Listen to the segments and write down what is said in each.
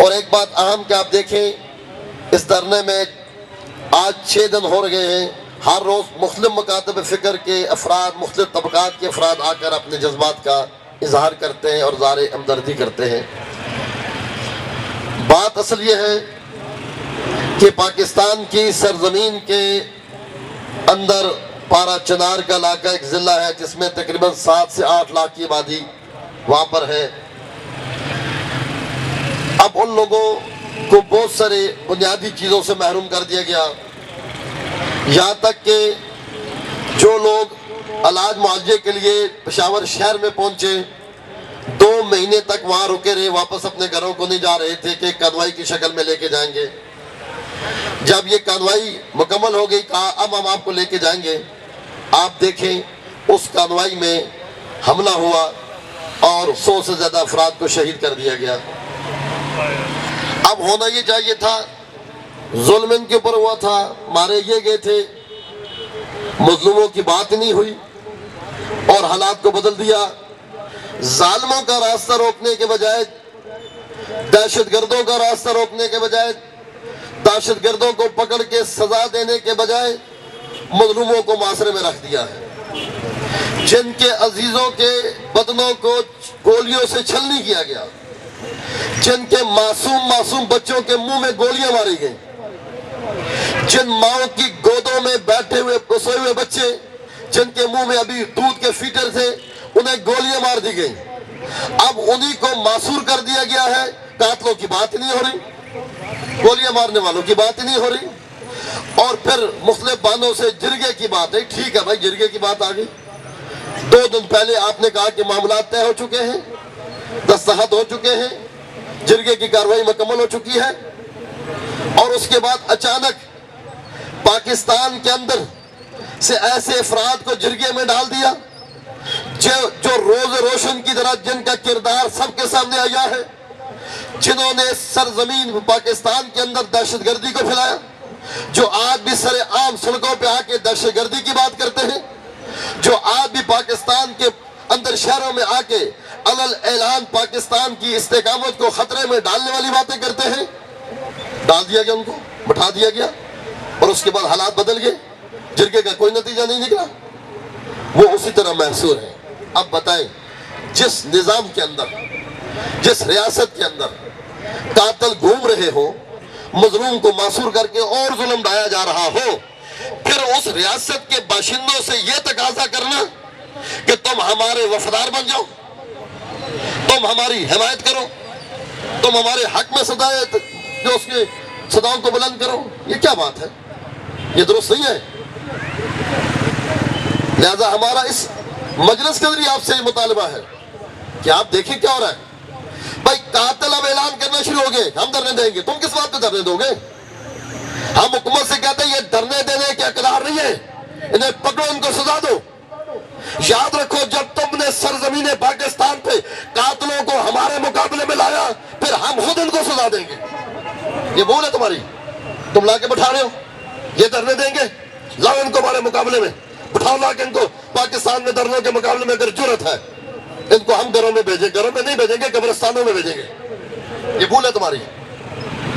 اور ایک بات اہم کہ آپ دیکھیں اس دھرنے میں آج 6 دن ہو گئے ہیں، ہر روز مختلف مکاتب فکر کے افراد، مختلف طبقات کے افراد آ کر اپنے جذبات کا اظہار کرتے ہیں اور اظہار ہمدردی کرتے ہیں۔ بات اصل یہ ہے کہ پاکستان کی سرزمین کے اندر پارا چنار کا علاقہ ایک ضلع ہے جس میں تقریباً 7 سے 8 لاکھ کی آبادی وہاں پر ہے۔ اب ان لوگوں کو بہت سارے بنیادی چیزوں سے محروم کر دیا گیا، یہاں تک کہ جو لوگ علاج معالجے کے لیے پشاور شہر میں پہنچے 2 مہینے تک وہاں رکے رہے، واپس اپنے گھروں کو نہیں جا رہے تھے کہ کانوائی کی شکل میں لے کے جائیں گے۔ جب یہ کانوائی مکمل ہو گئی، کہا اب ہم آپ کو لے کے جائیں گے۔ آپ دیکھیں اس کانوائی میں حملہ ہوا اور 100 سے زیادہ افراد کو شہید کر دیا گیا۔ اب ہونا یہ چاہیے تھا، ظلم ان کے اوپر ہوا تھا، مارے یہ گئے تھے، مظلوموں کی بات نہیں ہوئی اور حالات کو بدل دیا۔ ظالموں کا راستہ روکنے کے بجائے، دہشت گردوں کا راستہ روکنے کے بجائے، دہشت گردوں کو پکڑ کے سزا دینے کے بجائے مظلوموں کو معاشرے میں رکھ دیا ہے۔ جن کے عزیزوں کے بدنوں کو گولیوں سے چھلنی کیا گیا، جن کے معصوم بچوں کے منہ میں گولیاں ماری گئیں، جن ماؤں کی گودوں میں بیٹھے ہوئے سوئے ہوئے بچے جن کے منہ میں ابھی دودھ کے فیٹر تھے انہیں گولیاں مار دی گئیں، اب انہی کو معصور کر دیا گیا ہے۔ قاتلوں کی بات نہیں ہو رہی، گولیاں مارنے والوں کی بات نہیں ہو رہی، اور پھر مختلف بانوں سے جرگے کی بات ہے۔ ٹھیک ہے بھائی، جرگے کی بات آ گئی، 2 دن پہلے آپ نے کہا کہ معاملات طے ہو چکے ہیں، دستخط ہو چکے ہیں، جرگے کی کارروائی مکمل ہو چکی ہے، اور اس کے بعد اچانک پاکستان کے اندر سے ایسے افراد کو جرگے میں ڈال دیا جو روز روشن کی طرح جن کا کردار سب کے سامنے آیا ہے، جنہوں نے سرزمین پاکستان کے اندر دہشت گردی کو پھیلایا، جو آج بھی سر عام سڑکوں پہ آ کے دہشت گردی کی بات کرتے ہیں، جو آج بھی پاکستان کے اندر شہروں میں آ کے علل اعلان پاکستان کی استحکامات کو خطرے میں ڈالنے والی باتیں کرتے ہیں۔ ڈال دیا گیا، ان کو بٹھا دیا گیا، اور اس کے بعد حالات بدل گئے، جرگے کا کوئی نتیجہ نہیں نکلا، وہ اسی طرح محصور ہے۔ اب بتائیں، جس نظام کے اندر، جس ریاست کے اندر قاتل گھوم رہے ہو، مظلوم کو معصور کر کے اور ظلم ڈھایا جا رہا ہو، پھر اس ریاست کے باشندوں سے یہ تقاضا کرنا کہ تم ہمارے وفادار بن جاؤ، تم ہماری حمایت کرو، تم ہمارے حق میں جو اس کے صداؤں کو بلند کرو، یہ کیا بات ہے؟ یہ درست نہیں ہے۔ لہذا ہمارا اس مجلس کے ذریعے آپ سے یہ مطالبہ ہے کہ آپ دیکھیں کیا ہو رہا ہے۔ بھائی قاتل اب اعلان کرنا شروع ہو گئے، ہم دھرنے دیں گے، تم کس بات پہ دھرنے دو گے؟ ہم حکومت سے کہتے ہیں یہ دھرنے دینے کے اقدار نہیں ہے، انہیں پکڑو، ان کو سزا دو۔ یاد رکھو، جب تم نے سرزمین پاکستان پہ قاتلوں کو ہمارے مقابلے میں لایا، پھر ہم خود ان کو سزا دیں گے۔ یہ بول ہے تمہاری، تم لا کے بٹھا رہے ہو، یہ دھرنے دیں گے، لاؤ ان کو ہمارے مقابلے میں، بٹھاؤ لا کے ان کو پاکستان میں دھرنوں کے مقابلے میں اگر جرت ہے، ان کو ہم گھروں میں بھیجیں، گھروں میں نہیں بھیجیں گے، قبرستانوں میں بھیجیں گے۔ یہ بھول ہے تمہاری۔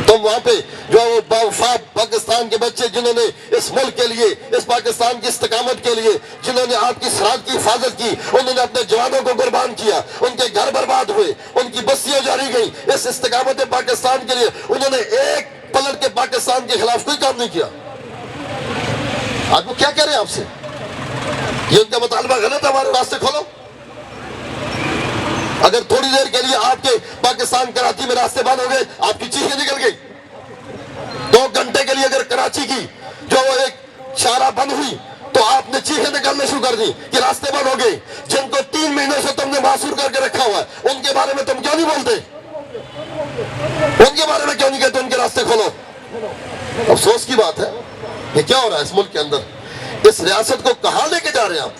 تم وہاں پہ جو باوفا پاکستان کے بچے جنہوں نے اس ملک کے لیے، اس پاکستان کی استقامت کے لیے، جنہوں نے آپ کی سرحد کی حفاظت کی، انہوں نے اپنے جوانوں کو قربان کیا، ان کے گھر برباد ہوئے، ان کی بستیاں جاری گئی، اس استقامت پاکستان کے لیے انہوں نے ایک پلٹ کے پاکستان کے خلاف کوئی کام نہیں کیا۔ آج وہ کیا کہہ رہے ہیں آپ سے؟ یہ ان کا مطالبہ غلط ہے، ہمارے راستے کھولو۔ اگر تھوڑی دیر کے لیے آپ کے پاکستان کراچی میں راستے بند ہو گئے، آپ کی چیخیں نکل گئی۔ 2 گھنٹے کے لیے اگر کراچی کی جو ایک شارع بند ہوئی تو آپ نے چیخیں نکالنے شروع کر دی کہ راستے بند ہو گئے۔ جن کو 3 مہینوں سے تم نے معصور کر کے رکھا ہوا ہے، ان کے بارے میں تم کیوں نہیں بولتے؟ ان کے بارے میں کیوں نہیں کہتے ان کے راستے کھولو؟ افسوس کی بات ہے، یہ کیا ہو رہا ہے اس ملک کے اندر؟ اس ریاست کو کہاں لے کے جا رہے ہیں آپ؟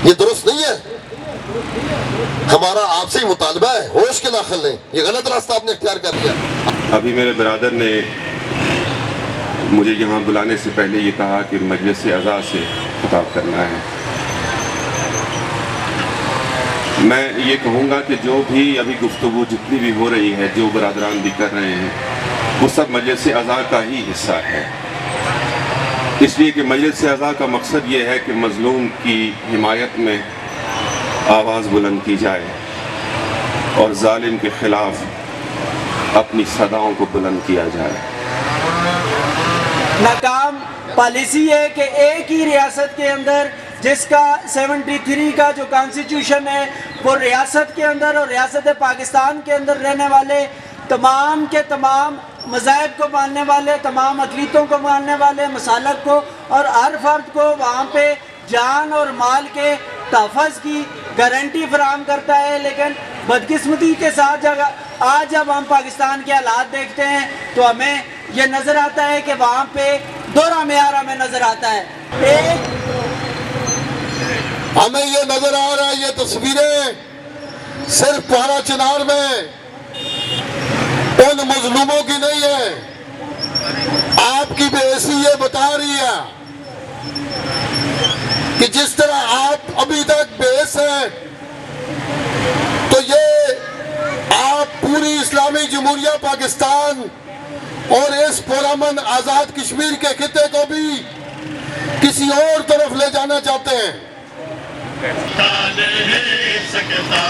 یہ درست نہیں ہے۔ ہمارا آپ سے ہی مطالبہ ہے، ہوش کے ناخن لیں، یہ غلط راستہ آپ نے اختیار کر لیا۔ ابھی میرے برادر نے مجھے یہاں بلانے سے پہلے یہ کہا کہ مجلس اعضاء سے خطاب کرنا ہے۔ میں یہ کہوں گا کہ جو بھی ابھی گفتگو جتنی بھی ہو رہی ہے، جو برادران بھی کر رہے ہیں، وہ سب مجلس اعضاء کا ہی حصہ ہے، اس لیے کہ مجلس اعضاء کا مقصد یہ ہے کہ مظلوم کی حمایت میں آواز بلند کی جائے اور ظالم کے خلاف اپنی صداؤں کو بلند کیا جائے۔ ناکام پالیسی ہے کہ ایک ہی ریاست کے اندر، جس کا 73 کا جو کانسٹیٹیوشن ہے، وہ ریاست کے اندر اور ریاست پاکستان کے اندر رہنے والے تمام کے تمام مذاہب کو ماننے والے، تمام اقلیتوں کو ماننے والے، مسالک کو اور ہر فرد کو وہاں پہ جان اور مال کے تحفظ کی گارنٹی فراہم کرتا ہے۔ لیکن بدقسمتی کے ساتھ آج جب ہم پاکستان کے حالات دیکھتے ہیں تو ہمیں یہ نظر آتا ہے کہ وہاں پہ دوہرا معیار ہمیں نظر آتا ہے۔ ہمیں یہ نظر آ رہا ہے، یہ تصویریں صرف پہاڑا چنار میں ان مظلوموں کی نہیں ہے، آپ کی بے حسی یہ بتا رہی ہے کہ جس طرح آپ ابھی تک بے حس ہیں، تو یہ آپ پوری اسلامی جمہوریہ پاکستان اور اس پرامن آزاد کشمیر کے خطے کو بھی کسی اور طرف لے جانا چاہتے ہیں۔ نہیں سکتا